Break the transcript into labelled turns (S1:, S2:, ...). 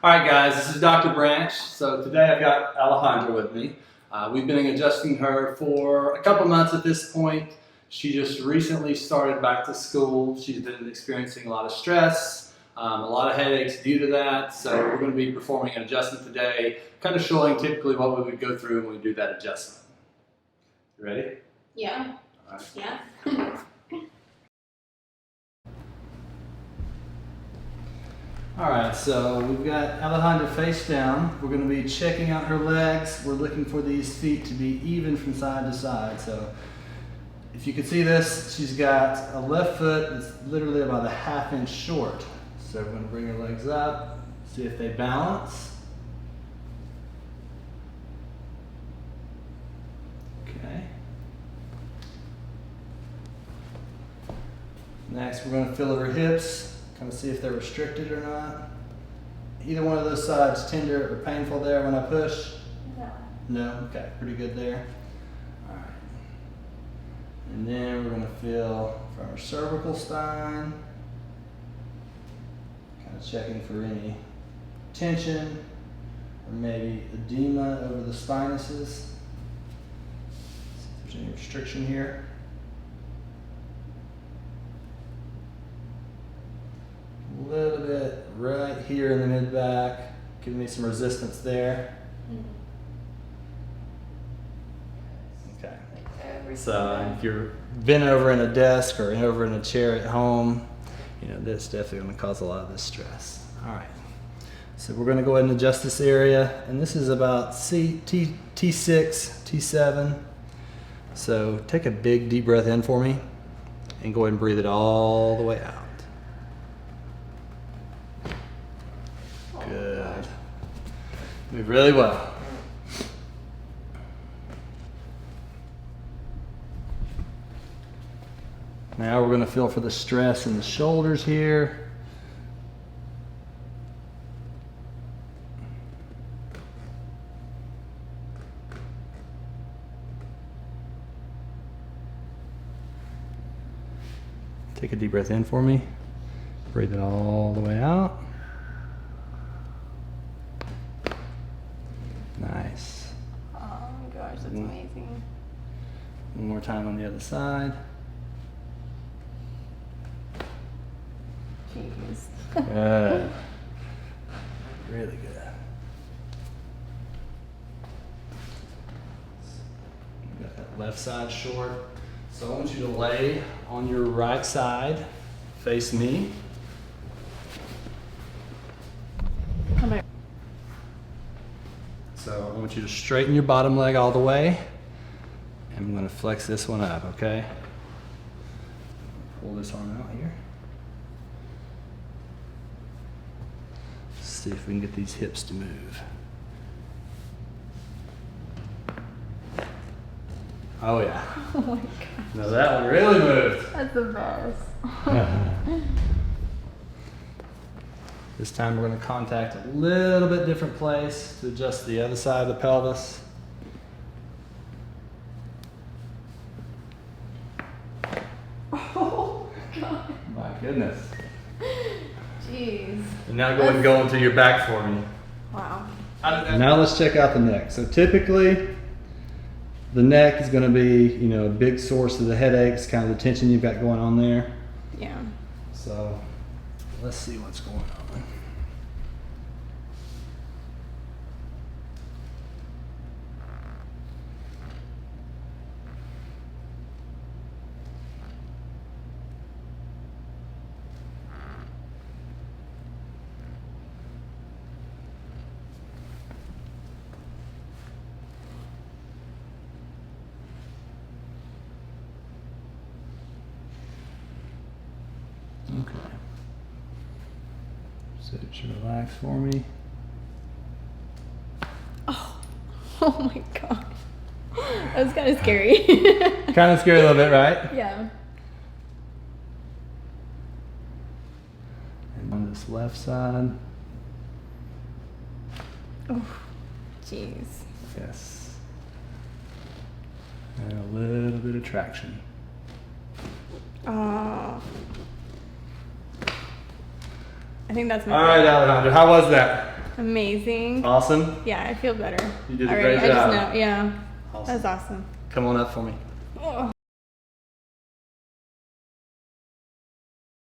S1: All right, guys, this is Dr. Branch. So today I've got Alejandra with me. We've been adjusting her for a couple months at this point. She just recently started back to school. She's been experiencing a lot of stress, a lot of headaches due to that. So we're going to be performing an adjustment today, kind of showing typically what we would go through when we do that adjustment. You ready?
S2: Yeah.
S1: All right.
S2: Yeah.
S1: All right, so we've got Alejandra face down. We're going to be checking out her legs. We're looking for these feet to be even from side to side. So if you can see this, she's got a left foot that's literally about a ½ inch short. So we're going to bring her legs up, see if they balance. Okay. Next, we're going to feel of her hips. Kind of see if they're restricted or not. Either one of those sides tender or painful there when I push?
S2: No.
S1: No? Okay, pretty good there. All right. And then we're going to feel from our cervical spine. Kind of checking for any tension or maybe edema over the sinuses. See if there's any restriction here. A little bit right here in the mid-back, giving me some resistance there. Okay. So if you're bent over in a desk or over in a chair at home, you know, that's definitely going to cause a lot of this stress. All right. So we're going to go ahead and adjust this area, and this is about T6, T7. So take a big deep breath in for me, and go ahead and breathe it all the way out. Good. Move really well. Now we're going to feel for the stress in the shoulders here. Take a deep breath in for me. Breathe it all the way out. Nice.
S2: Oh my gosh, that's amazing.
S1: One more time on the other side.
S2: Jeez.
S1: Good. Really good. Got that left side short. So I want you to lay on your right side, face me.
S2: Come here.
S1: So I want you to straighten your bottom leg all the way. And I'm going to flex this one up, okay? Pull this arm out here. See if we can get these hips to move. Oh yeah.
S2: Oh my god.
S1: No, that one really moved.
S2: That's the best.
S1: This time we're going to contact a little bit different place to adjust the other side of the pelvis.
S2: Oh god.
S1: My goodness.
S2: Jeez.
S1: And now go ahead and go into your back for me.
S2: Wow.
S1: Now let's check out the neck. So typically the neck is going to be, you know, a big source of the headaches, kind of the tension you've got going on there.
S2: Yeah.
S1: So let's see what's going on. Okay. So just relax for me.
S2: Oh. Oh my god. That was kind of scary.
S1: Kind of scary a little bit, right?
S2: Yeah.
S1: And on this left side.
S2: Oh. Jeez.
S1: Yes. And a little bit of traction.
S2: I think that's my
S1: All right, Alejandra, how was that?
S2: Amazing.
S1: Awesome.
S2: Yeah, I feel better.
S1: You did a
S2: already.
S1: great job.
S2: I just know. Yeah.
S1: Awesome.
S2: That was awesome.
S1: Come on up for me.
S2: Oh.